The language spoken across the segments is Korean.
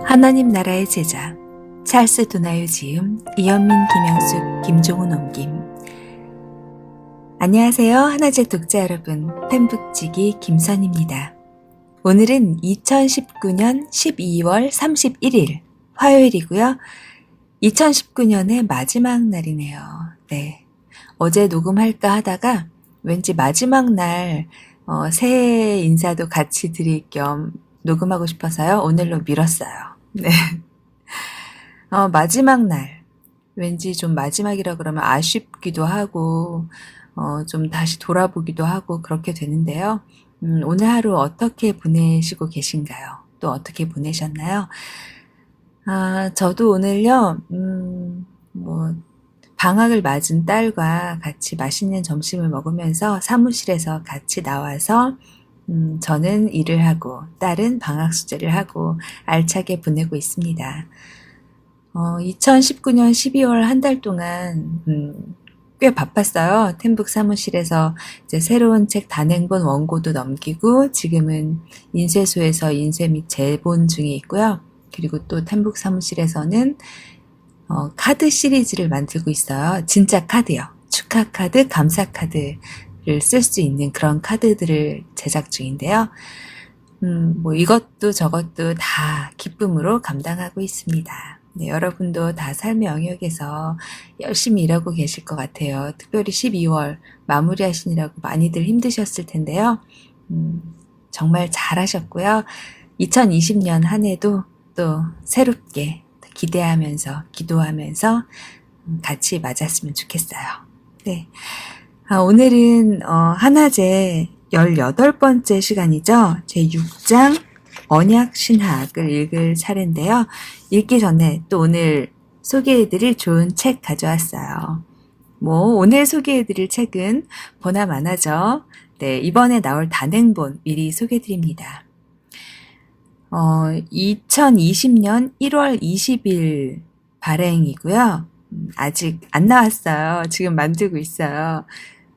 하나님 나라의 제자 찰스 도나유 지음 이현민 김영숙 김종훈 옮김. 안녕하세요 하나제 독자 여러분, 팬북지기 김선입니다. 오늘은 2019년 12월 31일 화요일이고요. 2019년의 마지막 날이네요. 네, 어제 녹음할까 하다가 왠지 마지막 날 새해 인사도 같이 드릴 겸 녹음하고 싶어서요. 오늘로 미뤘어요. 네. 마지막 날. 왠지 좀 마지막이라 그러면 아쉽기도 하고, 좀 다시 돌아보기도 하고 그렇게 되는데요. 오늘 하루 어떻게 보내시고 계신가요? 또 어떻게 보내셨나요? 저도 오늘요, 방학을 맞은 딸과 같이 맛있는 점심을 먹으면서 사무실에서 같이 나와서 저는 일을 하고 딸은 방학 숙제를 하고 알차게 보내고 있습니다. 2019년 12월 한 달 동안 꽤 바빴어요. 템북 사무실에서 이제 새로운 책 단행본 원고도 넘기고 지금은 인쇄소에서 인쇄 및 재본 중에 있고요. 그리고 또 템북 사무실에서는 카드 시리즈를 만들고 있어요. 진짜 카드요. 축하 카드, 감사 카드를 쓸 수 있는 그런 카드들을 제작 중인데요. 이것도 저것도 다 기쁨으로 감당하고 있습니다. 네, 여러분도 다 삶의 영역에서 열심히 일하고 계실 것 같아요. 특별히 12월 마무리하시느라고 많이들 힘드셨을 텐데요. 정말 잘하셨고요. 2020년 한 해도 또 새롭게 기대하면서 기도하면서 같이 맞았으면 좋겠어요. 네. 오늘은 하나제 18번째 시간이죠. 제 6장 언약 신학을 읽을 차례인데요. 읽기 전에 또 오늘 소개해드릴 좋은 책 가져왔어요. 오늘 소개해드릴 책은 보나마나죠. 네, 이번에 나올 단행본 미리 소개해드립니다. 2020년 1월 20일 발행이고요. 아직 안 나왔어요. 지금 만들고 있어요.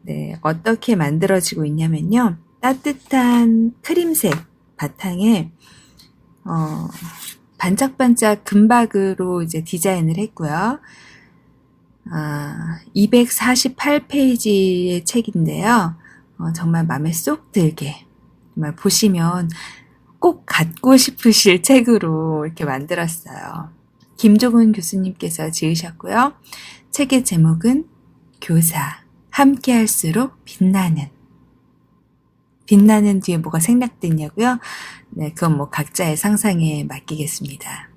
네, 어떻게 만들어지고 있냐면요. 따뜻한 크림색 바탕에 반짝반짝 금박으로 이제 디자인을 했고요. 248페이지의 책인데요. 정말 마음에 쏙 들게, 정말 보시면 꼭 갖고 싶으실 책으로 이렇게 만들었어요. 김종훈 교수님께서 지으셨고요. 책의 제목은 교사, 함께할수록 빛나는. 빛나는 뒤에 뭐가 생략됐냐고요? 네, 그건 각자의 상상에 맡기겠습니다.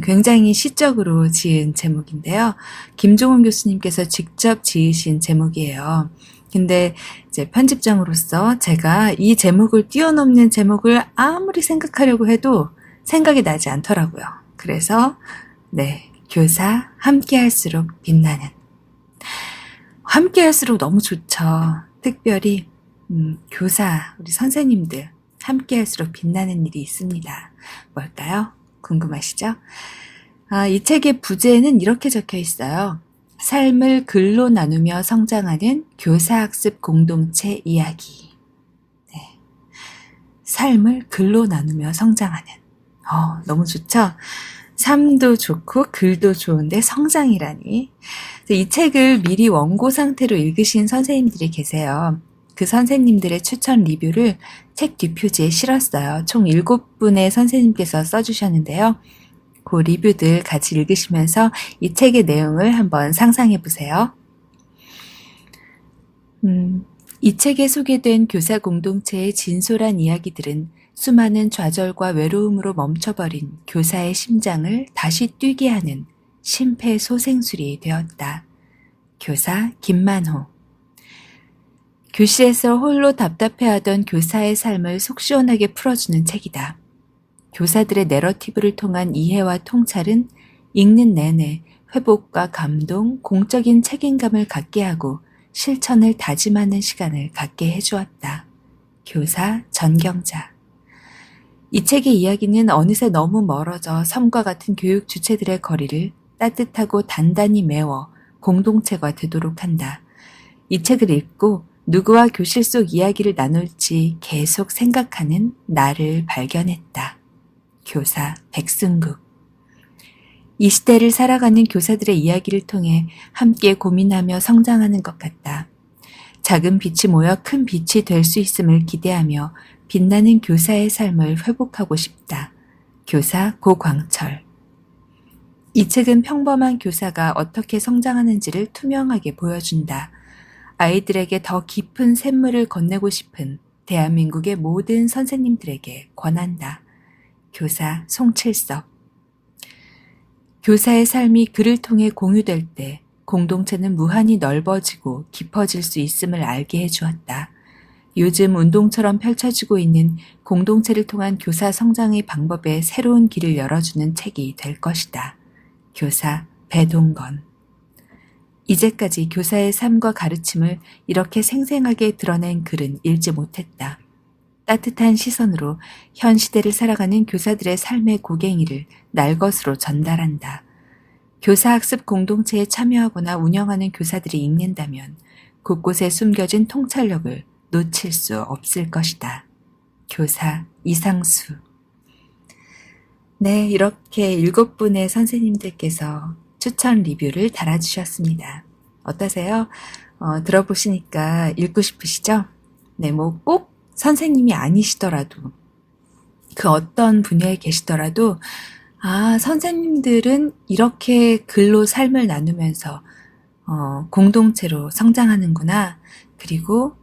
굉장히 시적으로 지은 제목인데요. 김종훈 교수님께서 직접 지으신 제목이에요. 근데 이제 편집장으로서 제가 이 제목을 뛰어넘는 제목을 아무리 생각하려고 해도 생각이 나지 않더라고요. 그래서 네, 교사 함께할수록 빛나는. 함께할수록 너무 좋죠. 특별히 교사, 우리 선생님들 함께할수록 빛나는 일이 있습니다. 뭘까요? 궁금하시죠? 이 책의 부제는 이렇게 적혀 있어요. 삶을 글로 나누며 성장하는 교사학습 공동체 이야기. 네. 삶을 글로 나누며 성장하는. 너무 좋죠? 삶도 좋고 글도 좋은데 성장이라니. 이 책을 미리 원고 상태로 읽으신 선생님들이 계세요. 그 선생님들의 추천 리뷰를 책 뒷표지에 실었어요. 총 7분의 선생님께서 써주셨는데요. 그 리뷰들 같이 읽으시면서 이 책의 내용을 한번 상상해 보세요. 이 책에 소개된 교사 공동체의 진솔한 이야기들은 수많은 좌절과 외로움으로 멈춰버린 교사의 심장을 다시 뛰게 하는 심폐소생술이 되었다. 교사 김만호. 교실에서 홀로 답답해하던 교사의 삶을 속 시원하게 풀어주는 책이다. 교사들의 내러티브를 통한 이해와 통찰은 읽는 내내 회복과 감동, 공적인 책임감을 갖게 하고 실천을 다짐하는 시간을 갖게 해주었다. 교사 전경자. 이 책의 이야기는 어느새 너무 멀어져 섬과 같은 교육 주체들의 거리를 따뜻하고 단단히 메워 공동체가 되도록 한다. 이 책을 읽고 누구와 교실 속 이야기를 나눌지 계속 생각하는 나를 발견했다. 교사 백승국. 이 시대를 살아가는 교사들의 이야기를 통해 함께 고민하며 성장하는 것 같다. 작은 빛이 모여 큰 빛이 될 수 있음을 기대하며 빛나는 교사의 삶을 회복하고 싶다. 교사 고광철. 이 책은 평범한 교사가 어떻게 성장하는지를 투명하게 보여준다. 아이들에게 더 깊은 샘물을 건네고 싶은 대한민국의 모든 선생님들에게 권한다. 교사 송칠섭. 교사의 삶이 글을 통해 공유될 때 공동체는 무한히 넓어지고 깊어질 수 있음을 알게 해주었다. 요즘 운동처럼 펼쳐지고 있는 공동체를 통한 교사 성장의 방법에 새로운 길을 열어주는 책이 될 것이다. 교사 배동건. 이제까지 교사의 삶과 가르침을 이렇게 생생하게 드러낸 글은 읽지 못했다. 따뜻한 시선으로 현 시대를 살아가는 교사들의 삶의 고갱이를 날것으로 전달한다. 교사학습 공동체에 참여하거나 운영하는 교사들이 읽는다면 곳곳에 숨겨진 통찰력을 놓칠 수 없을 것이다. 교사 이상수. 네, 이렇게 7분의 선생님들께서 추천 리뷰를 달아주셨습니다. 어떠세요? 들어보시니까 읽고 싶으시죠? 네, 뭐 꼭 선생님이 아니시더라도 그 어떤 분야에 계시더라도 선생님들은 이렇게 글로 삶을 나누면서 공동체로 성장하는구나. 그리고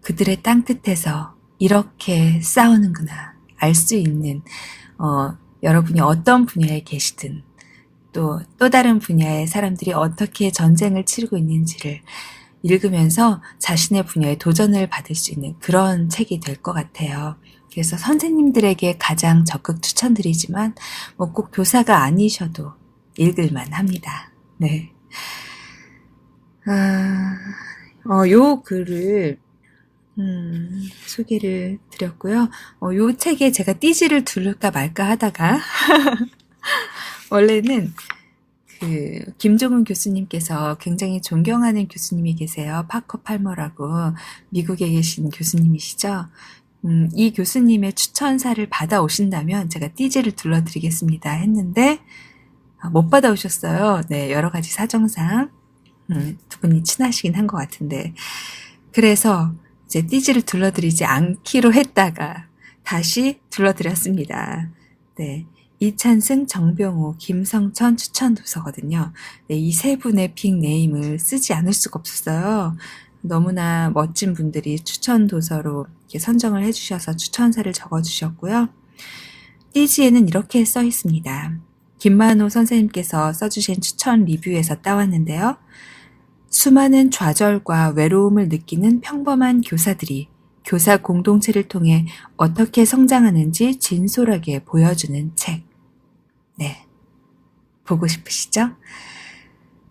그들의 땅끝에서 이렇게 싸우는구나. 알 수 있는 여러분이 어떤 분야에 계시든 또 다른 분야의 사람들이 어떻게 전쟁을 치르고 있는지를 읽으면서 자신의 분야에 도전을 받을 수 있는 그런 책이 될 것 같아요. 그래서 선생님들에게 가장 적극 추천드리지만 뭐 꼭 교사가 아니셔도 읽을만 합니다. 네. 요 글을 소개를 드렸고요. 요 책에 제가 띠지를 두를까 말까 하다가 원래는 김종은 교수님께서 굉장히 존경하는 교수님이 계세요. 파커 팔머라고 미국에 계신 교수님이시죠. 이 교수님의 추천사를 받아오신다면 제가 띠지를 둘러드리겠습니다 했는데 못 받아오셨어요. 네, 여러 가지 사정상 두 분이 친하시긴 한 것 같은데 그래서 이제 띠지를 둘러드리지 않기로 했다가 다시 둘러드렸습니다. 네. 이찬승, 정병호, 김성천 추천 도서거든요. 네, 이 세 분의 빅네임을 쓰지 않을 수가 없었어요. 너무나 멋진 분들이 추천 도서로 이렇게 선정을 해주셔서 추천사를 적어주셨고요. 띠지에는 이렇게 써 있습니다. 김만호 선생님께서 써주신 추천 리뷰에서 따왔는데요. 수많은 좌절과 외로움을 느끼는 평범한 교사들이 교사 공동체를 통해 어떻게 성장하는지 진솔하게 보여주는 책. 네. 보고 싶으시죠?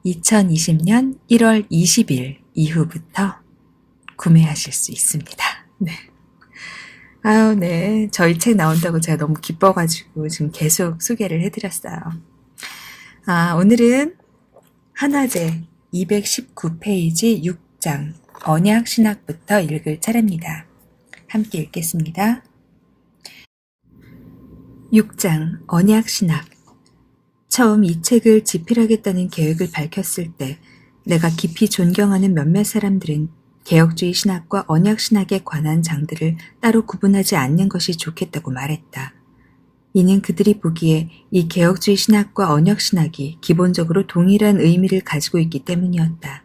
2020년 1월 20일 이후부터 구매하실 수 있습니다. 네. 네. 저희 책 나온다고 제가 너무 기뻐가지고 지금 계속 소개를 해드렸어요. 오늘은 한화제 219페이지 6장 언약 신학부터 읽을 차례입니다. 함께 읽겠습니다. 6장 언약 신학. 처음 이 책을 집필하겠다는 계획을 밝혔을 때 내가 깊이 존경하는 몇몇 사람들은 개혁주의 신학과 언약 신학에 관한 장들을 따로 구분하지 않는 것이 좋겠다고 말했다. 이는 그들이 보기에 이 개혁주의 신학과 언약 신학이 기본적으로 동일한 의미를 가지고 있기 때문이었다.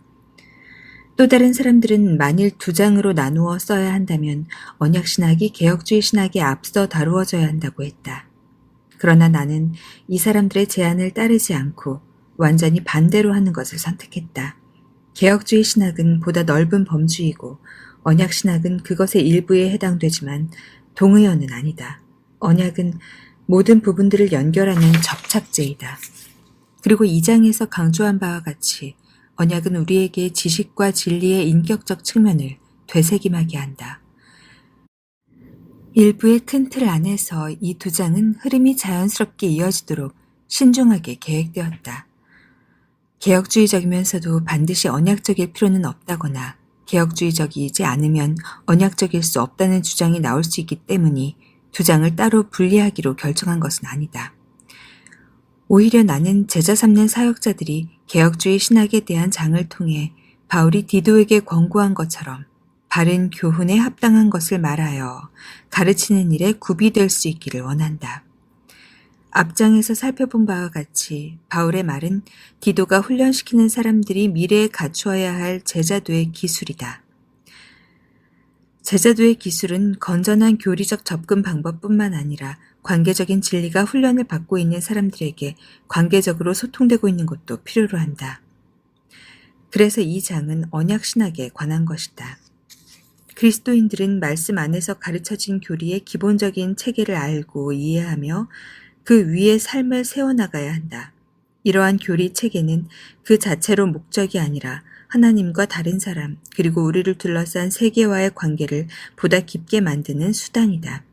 또 다른 사람들은 만일 두 장으로 나누어 써야 한다면 언약 신학이 개혁주의 신학에 앞서 다루어져야 한다고 했다. 그러나 나는 이 사람들의 제안을 따르지 않고 완전히 반대로 하는 것을 선택했다. 개혁주의 신학은 보다 넓은 범주이고 언약 신학은 그것의 일부에 해당되지만 동의어는 아니다. 언약은 모든 부분들을 연결하는 접착제이다. 그리고 2장에서 강조한 바와 같이 언약은 우리에게 지식과 진리의 인격적 측면을 되새김하게 한다. 일부의 큰 틀 안에서 이 두 장은 흐름이 자연스럽게 이어지도록 신중하게 계획되었다. 개혁주의적이면서도 반드시 언약적일 필요는 없다거나 개혁주의적이지 않으면 언약적일 수 없다는 주장이 나올 수 있기 때문이 두 장을 따로 분리하기로 결정한 것은 아니다. 오히려 나는 제자 삼는 사역자들이 개혁주의 신학에 대한 장을 통해 바울이 디도에게 권고한 것처럼 바른 교훈에 합당한 것을 말하여 가르치는 일에 구비될 수 있기를 원한다. 앞장에서 살펴본 바와 같이 바울의 말은 디도가 훈련시키는 사람들이 미래에 갖추어야 할 제자도의 기술이다. 제자도의 기술은 건전한 교리적 접근 방법뿐만 아니라 관계적인 진리가 훈련을 받고 있는 사람들에게 관계적으로 소통되고 있는 것도 필요로 한다. 그래서 이 장은 언약신학에 관한 것이다. 그리스도인들은 말씀 안에서 가르쳐진 교리의 기본적인 체계를 알고 이해하며 그 위에 삶을 세워나가야 한다. 이러한 교리 체계는 그 자체로 목적이 아니라 하나님과 다른 사람, 그리고 우리를 둘러싼 세계와의 관계를 보다 깊게 만드는 수단이다.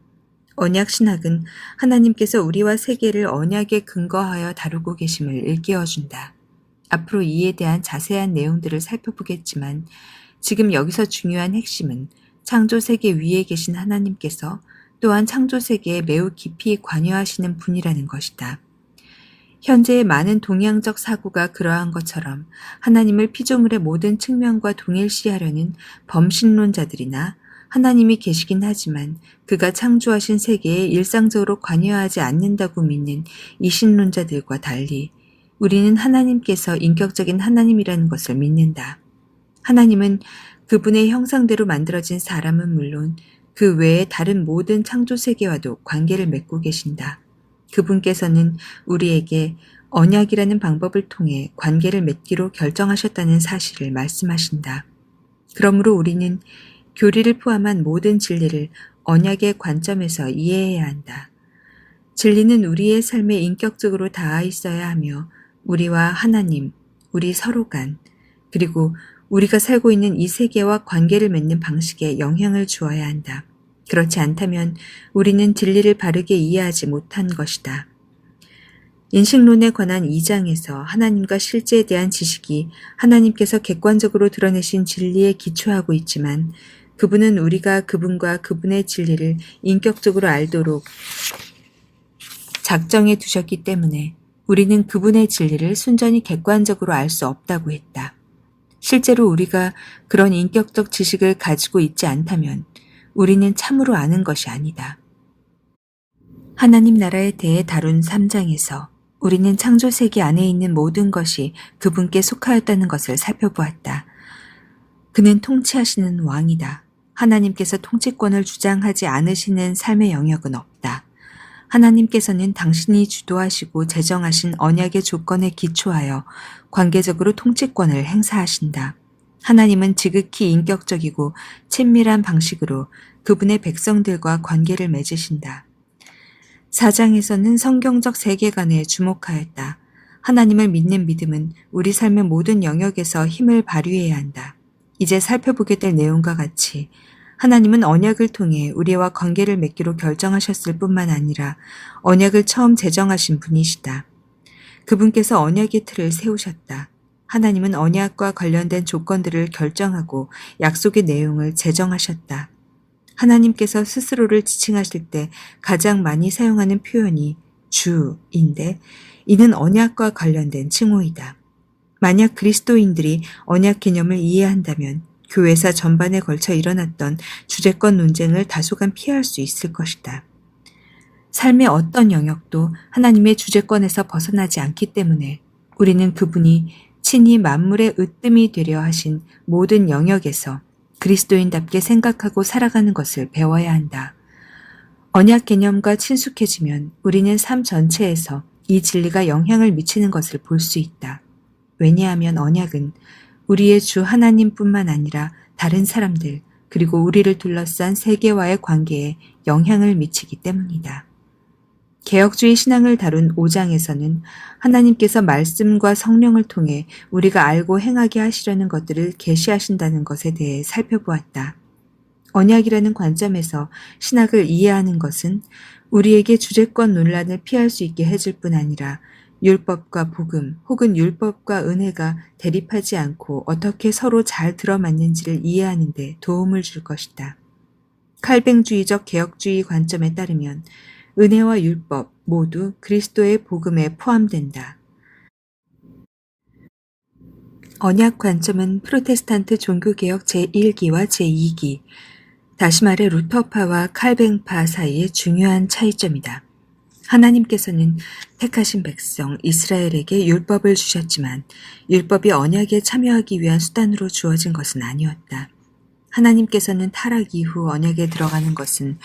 언약신학은 하나님께서 우리와 세계를 언약에 근거하여 다루고 계심을 일깨워준다. 앞으로 이에 대한 자세한 내용들을 살펴보겠지만 지금 여기서 중요한 핵심은 창조세계 위에 계신 하나님께서 또한 창조세계에 매우 깊이 관여하시는 분이라는 것이다. 현재의 많은 동양적 사고가 그러한 것처럼 하나님을 피조물의 모든 측면과 동일시하려는 범신론자들이나 하나님이 계시긴 하지만 그가 창조하신 세계에 일상적으로 관여하지 않는다고 믿는 이신론자들과 달리 우리는 하나님께서 인격적인 하나님이라는 것을 믿는다. 하나님은 그분의 형상대로 만들어진 사람은 물론 그 외의 다른 모든 창조세계와도 관계를 맺고 계신다. 그분께서는 우리에게 언약이라는 방법을 통해 관계를 맺기로 결정하셨다는 사실을 말씀하신다. 그러므로 우리는 교리를 포함한 모든 진리를 언약의 관점에서 이해해야 한다. 진리는 우리의 삶에 인격적으로 닿아 있어야 하며 우리와 하나님, 우리 서로 간, 그리고 우리가 살고 있는 이 세계와 관계를 맺는 방식에 영향을 주어야 한다. 그렇지 않다면 우리는 진리를 바르게 이해하지 못한 것이다. 인식론에 관한 2장에서 하나님과 실제에 대한 지식이 하나님께서 객관적으로 드러내신 진리에 기초하고 있지만 그분은 우리가 그분과 그분의 진리를 인격적으로 알도록 작정해 두셨기 때문에 우리는 그분의 진리를 순전히 객관적으로 알 수 없다고 했다. 실제로 우리가 그런 인격적 지식을 가지고 있지 않다면 우리는 참으로 아는 것이 아니다. 하나님 나라에 대해 다룬 3장에서 우리는 창조세계 안에 있는 모든 것이 그분께 속하였다는 것을 살펴보았다. 그는 통치하시는 왕이다. 하나님께서 통치권을 주장하지 않으시는 삶의 영역은 없다. 하나님께서는 당신이 주도하시고 제정하신 언약의 조건에 기초하여 관계적으로 통치권을 행사하신다. 하나님은 지극히 인격적이고 친밀한 방식으로 그분의 백성들과 관계를 맺으신다. 4장에서는 성경적 세계관에 주목하였다. 하나님을 믿는 믿음은 우리 삶의 모든 영역에서 힘을 발휘해야 한다. 이제 살펴보게 될 내용과 같이 하나님은 언약을 통해 우리와 관계를 맺기로 결정하셨을 뿐만 아니라 언약을 처음 제정하신 분이시다. 그분께서 언약의 틀을 세우셨다. 하나님은 언약과 관련된 조건들을 결정하고 약속의 내용을 제정하셨다. 하나님께서 스스로를 지칭하실 때 가장 많이 사용하는 표현이 주인데 이는 언약과 관련된 칭호이다. 만약 그리스도인들이 언약 개념을 이해한다면 교회사 전반에 걸쳐 일어났던 주제권 논쟁을 다소간 피할 수 있을 것이다. 삶의 어떤 영역도 하나님의 주제권에서 벗어나지 않기 때문에 우리는 그분이 친히 만물의 으뜸이 되려 하신 모든 영역에서 그리스도인답게 생각하고 살아가는 것을 배워야 한다. 언약 개념과 친숙해지면 우리는 삶 전체에서 이 진리가 영향을 미치는 것을 볼 수 있다. 왜냐하면 언약은 우리의 주 하나님뿐만 아니라 다른 사람들 그리고 우리를 둘러싼 세계와의 관계에 영향을 미치기 때문이다. 개혁주의 신앙을 다룬 5장에서는 하나님께서 말씀과 성령을 통해 우리가 알고 행하게 하시려는 것들을 계시하신다는 것에 대해 살펴보았다. 언약이라는 관점에서 신학을 이해하는 것은 우리에게 주제권 논란을 피할 수 있게 해줄 뿐 아니라 율법과 복음 혹은 율법과 은혜가 대립하지 않고 어떻게 서로 잘 들어맞는지를 이해하는 데 도움을 줄 것이다. 칼뱅주의적 개혁주의 관점에 따르면 은혜와 율법 모두 그리스도의 복음에 포함된다. 언약 관점은 프로테스탄트 종교개혁 제1기와 제2기, 다시 말해 루터파와 칼뱅파 사이의 중요한 차이점이다. 하나님께서는 택하신 백성 이스라엘에게 율법을 주셨지만 율법이 언약에 참여하기 위한 수단으로 주어진 것은 아니었다. 하나님께서는 타락 이후 언약에 들어가는 것은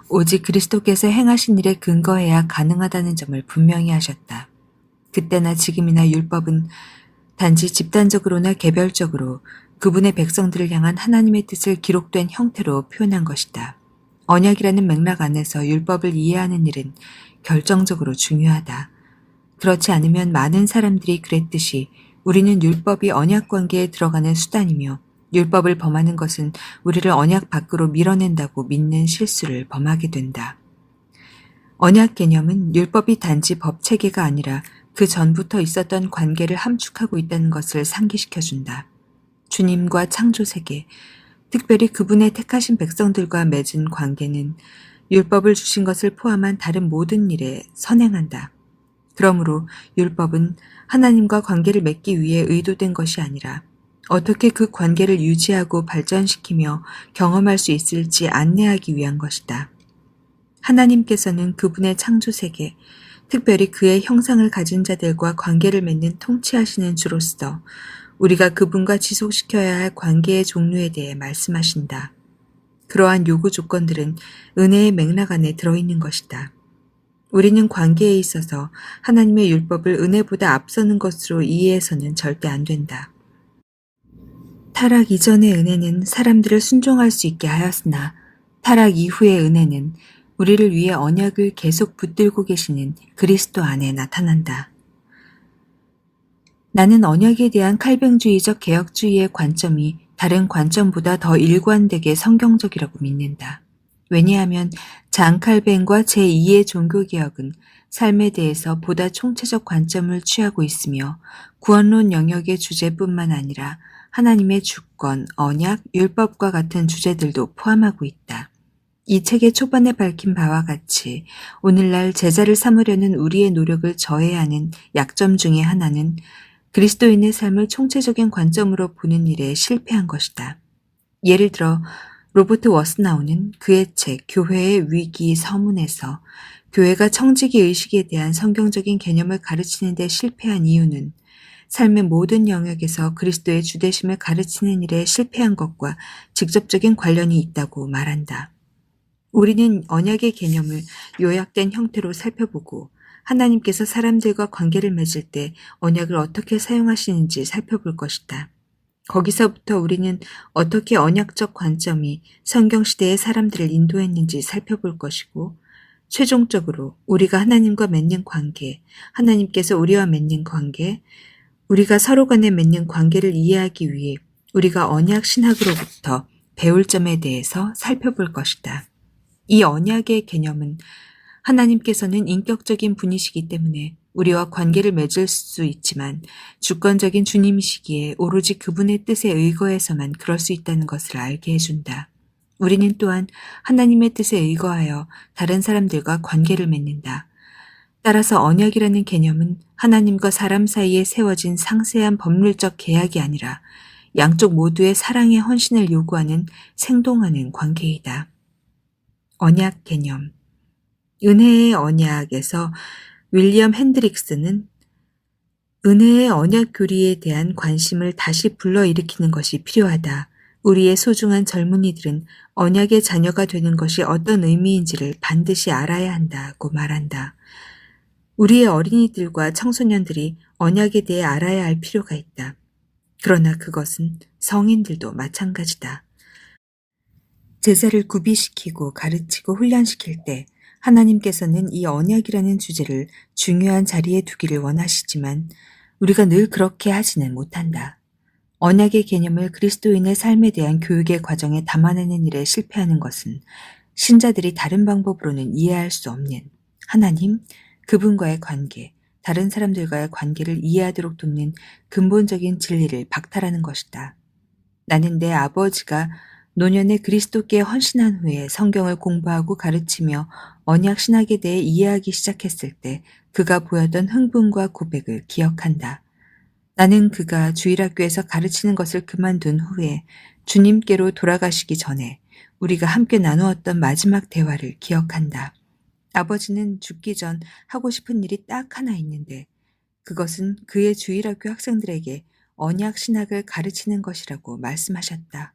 오직 그리스도께서 행하신 일에 근거해야 가능하다는 점을 분명히 하셨다. 그때나 지금이나 율법은 단지 집단적으로나 개별적으로 그분의 백성들을 향한 하나님의 뜻을 기록된 형태로 표현한 것이다. 언약이라는 맥락 안에서 율법을 이해하는 일은 결정적으로 중요하다. 그렇지 않으면 많은 사람들이 그랬듯이 우리는 율법이 언약 관계에 들어가는 수단이며 율법을 범하는 것은 우리를 언약 밖으로 밀어낸다고 믿는 실수를 범하게 된다. 언약 개념은 율법이 단지 법 체계가 아니라 그 전부터 있었던 관계를 함축하고 있다는 것을 상기시켜준다. 주님과 창조 세계, 특별히 그분의 택하신 백성들과 맺은 관계는 율법을 주신 것을 포함한 다른 모든 일에 선행한다. 그러므로 율법은 하나님과 관계를 맺기 위해 의도된 것이 아니라 어떻게 그 관계를 유지하고 발전시키며 경험할 수 있을지 안내하기 위한 것이다. 하나님께서는 그분의 창조 세계, 특별히 그의 형상을 가진 자들과 관계를 맺는 통치하시는 주로서 우리가 그분과 지속시켜야 할 관계의 종류에 대해 말씀하신다. 그러한 요구 조건들은 은혜의 맥락 안에 들어있는 것이다. 우리는 관계에 있어서 하나님의 율법을 은혜보다 앞서는 것으로 이해해서는 절대 안 된다. 타락 이전의 은혜는 사람들을 순종할 수 있게 하였으나 타락 이후의 은혜는 우리를 위해 언약을 계속 붙들고 계시는 그리스도 안에 나타난다. 나는 언약에 대한 칼뱅주의적 개혁주의의 관점이 다른 관점보다 더 일관되게 성경적이라고 믿는다. 왜냐하면 장칼뱅과 제2의 종교개혁은 삶에 대해서 보다 총체적 관점을 취하고 있으며 구원론 영역의 주제뿐만 아니라 하나님의 주권, 언약, 율법과 같은 주제들도 포함하고 있다. 이 책의 초반에 밝힌 바와 같이 오늘날 제자를 삼으려는 우리의 노력을 저해야 하는 약점 중의 하나는 그리스도인의 삶을 총체적인 관점으로 보는 일에 실패한 것이다. 예를 들어 로버트 워스나우는 그의 책 교회의 위기 서문에서 교회가 청지기 의식에 대한 성경적인 개념을 가르치는 데 실패한 이유는 삶의 모든 영역에서 그리스도의 주되심을 가르치는 일에 실패한 것과 직접적인 관련이 있다고 말한다. 우리는 언약의 개념을 요약된 형태로 살펴보고 하나님께서 사람들과 관계를 맺을 때 언약을 어떻게 사용하시는지 살펴볼 것이다. 거기서부터 우리는 어떻게 언약적 관점이 성경시대의 사람들을 인도했는지 살펴볼 것이고 최종적으로 우리가 하나님과 맺는 관계, 하나님께서 우리와 맺는 관계, 우리가 서로 간에 맺는 관계를 이해하기 위해 우리가 언약 신학으로부터 배울 점에 대해서 살펴볼 것이다. 이 언약의 개념은 하나님께서는 인격적인 분이시기 때문에 우리와 관계를 맺을 수 있지만 주권적인 주님이시기에 오로지 그분의 뜻에 의거해서만 그럴 수 있다는 것을 알게 해준다. 우리는 또한 하나님의 뜻에 의거하여 다른 사람들과 관계를 맺는다. 따라서 언약이라는 개념은 하나님과 사람 사이에 세워진 상세한 법률적 계약이 아니라 양쪽 모두의 사랑의 헌신을 요구하는 생동하는 관계이다. 언약 개념. 은혜의 언약에서 윌리엄 핸드릭스는 은혜의 언약 교리에 대한 관심을 다시 불러일으키는 것이 필요하다. 우리의 소중한 젊은이들은 언약의 자녀가 되는 것이 어떤 의미인지를 반드시 알아야 한다고 말한다. 우리의 어린이들과 청소년들이 언약에 대해 알아야 할 필요가 있다. 그러나 그것은 성인들도 마찬가지다. 제자를 구비시키고 가르치고 훈련시킬 때 하나님께서는 이 언약이라는 주제를 중요한 자리에 두기를 원하시지만 우리가 늘 그렇게 하지는 못한다. 언약의 개념을 그리스도인의 삶에 대한 교육의 과정에 담아내는 일에 실패하는 것은 신자들이 다른 방법으로는 이해할 수 없는 하나님, 그분과의 관계, 다른 사람들과의 관계를 이해하도록 돕는 근본적인 진리를 박탈하는 것이다. 나는 내 아버지가 노년에 그리스도께 헌신한 후에 성경을 공부하고 가르치며 언약 신학에 대해 이해하기 시작했을 때 그가 보였던 흥분과 고백을 기억한다. 나는 그가 주일학교에서 가르치는 것을 그만둔 후에 주님께로 돌아가시기 전에 우리가 함께 나누었던 마지막 대화를 기억한다. 아버지는 죽기 전 하고 싶은 일이 딱 하나 있는데 그것은 그의 주일학교 학생들에게 언약 신학을 가르치는 것이라고 말씀하셨다.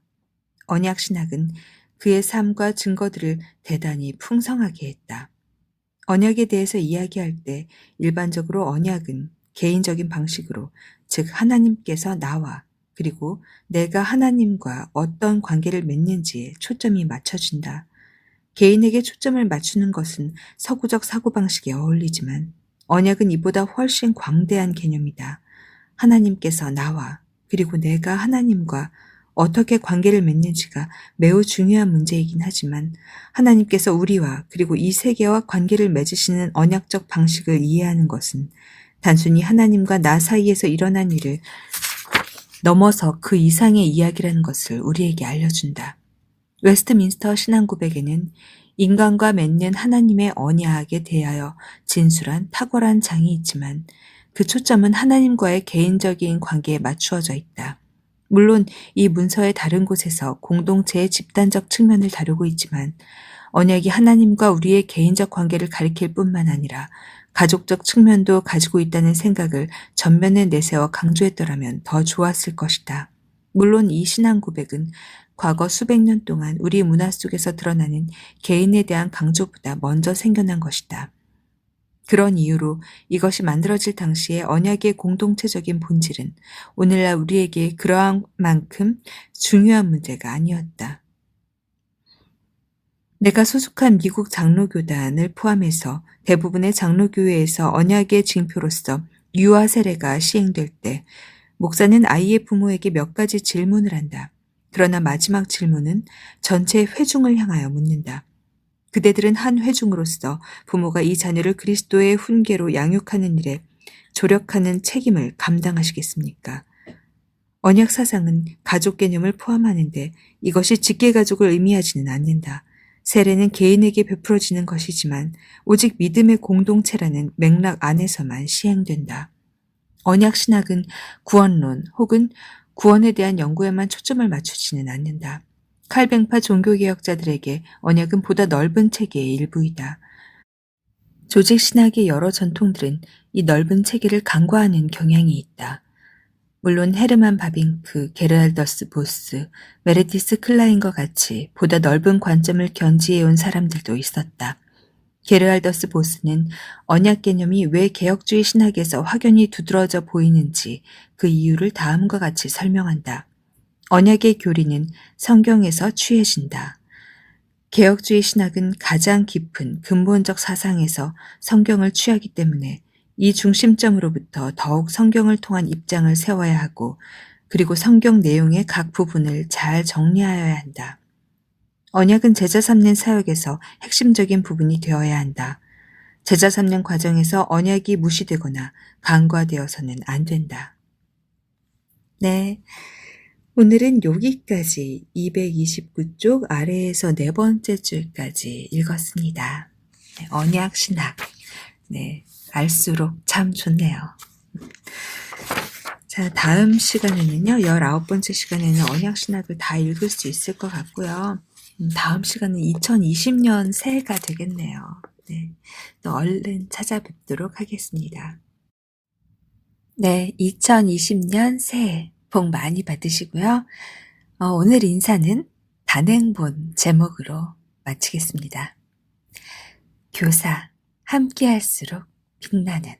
언약 신학은 그의 삶과 증거들을 대단히 풍성하게 했다. 언약에 대해서 이야기할 때 일반적으로 언약은 개인적인 방식으로, 즉 하나님께서 나와 그리고 내가 하나님과 어떤 관계를 맺는지에 초점이 맞춰진다. 개인에게 초점을 맞추는 것은 서구적 사고방식에 어울리지만 언약은 이보다 훨씬 광대한 개념이다. 하나님께서 나와 그리고 내가 하나님과 어떻게 관계를 맺는지가 매우 중요한 문제이긴 하지만 하나님께서 우리와 그리고 이 세계와 관계를 맺으시는 언약적 방식을 이해하는 것은 단순히 하나님과 나 사이에서 일어난 일을 넘어서 그 이상의 이야기라는 것을 우리에게 알려준다. 웨스트민스터 신앙고백에는 인간과 맺는 하나님의 언약에 대하여 진술한 탁월한 장이 있지만 그 초점은 하나님과의 개인적인 관계에 맞추어져 있다. 물론 이 문서의 다른 곳에서 공동체의 집단적 측면을 다루고 있지만 언약이 하나님과 우리의 개인적 관계를 가리킬 뿐만 아니라 가족적 측면도 가지고 있다는 생각을 전면에 내세워 강조했더라면 더 좋았을 것이다. 물론 이 신앙 고백은 과거 수백 년 동안 우리 문화 속에서 드러나는 개인에 대한 강조보다 먼저 생겨난 것이다. 그런 이유로 이것이 만들어질 당시의 언약의 공동체적인 본질은 오늘날 우리에게 그러한 만큼 중요한 문제가 아니었다. 내가 소속한 미국 장로교단을 포함해서 대부분의 장로교회에서 언약의 징표로서 유아 세례가 시행될 때 목사는 아이의 부모에게 몇 가지 질문을 한다. 그러나 마지막 질문은 전체 회중을 향하여 묻는다. 그대들은 한 회중으로서 부모가 이 자녀를 그리스도의 훈계로 양육하는 일에 조력하는 책임을 감당하시겠습니까? 언약 사상은 가족 개념을 포함하는데 이것이 직계가족을 의미하지는 않는다. 세례는 개인에게 베풀어지는 것이지만 오직 믿음의 공동체라는 맥락 안에서만 시행된다. 언약 신학은 구원론 혹은 구원에 대한 연구에만 초점을 맞추지는 않는다. 칼뱅파 종교개혁자들에게 언약은 보다 넓은 체계의 일부이다. 조직 신학의 여러 전통들은 이 넓은 체계를 간과하는 경향이 있다. 물론 헤르만 바빙크, 게르알더스 보스, 메르티스 클라인과 같이 보다 넓은 관점을 견지해온 사람들도 있었다. 게르알더스 보스는 언약 개념이 왜 개혁주의 신학에서 확연히 두드러져 보이는지 그 이유를 다음과 같이 설명한다. 언약의 교리는 성경에서 취해진다. 개혁주의 신학은 가장 깊은 근본적 사상에서 성경을 취하기 때문에 이 중심점으로부터 더욱 성경을 통한 입장을 세워야 하고 그리고 성경 내용의 각 부분을 잘 정리하여야 한다. 언약은 제자 삼는 사역에서 핵심적인 부분이 되어야 한다. 제자 삼는 과정에서 언약이 무시되거나 간과되어서는 안 된다. 네, 오늘은 여기까지 229쪽 아래에서 네 번째 줄까지 읽었습니다. 네, 언약 신학. 네, 알수록 참 좋네요. 자, 다음 시간에는요, 19번째 시간에는 언약 신학을 다 읽을 수 있을 것 같고요. 다음 시간은 2020년 새해가 되겠네요. 네, 또 얼른 찾아뵙도록 하겠습니다. 네, 2020년 새해 복 많이 받으시고요. 오늘 인사는 단행본 제목으로 마치겠습니다. 교사, 함께할수록 빛나는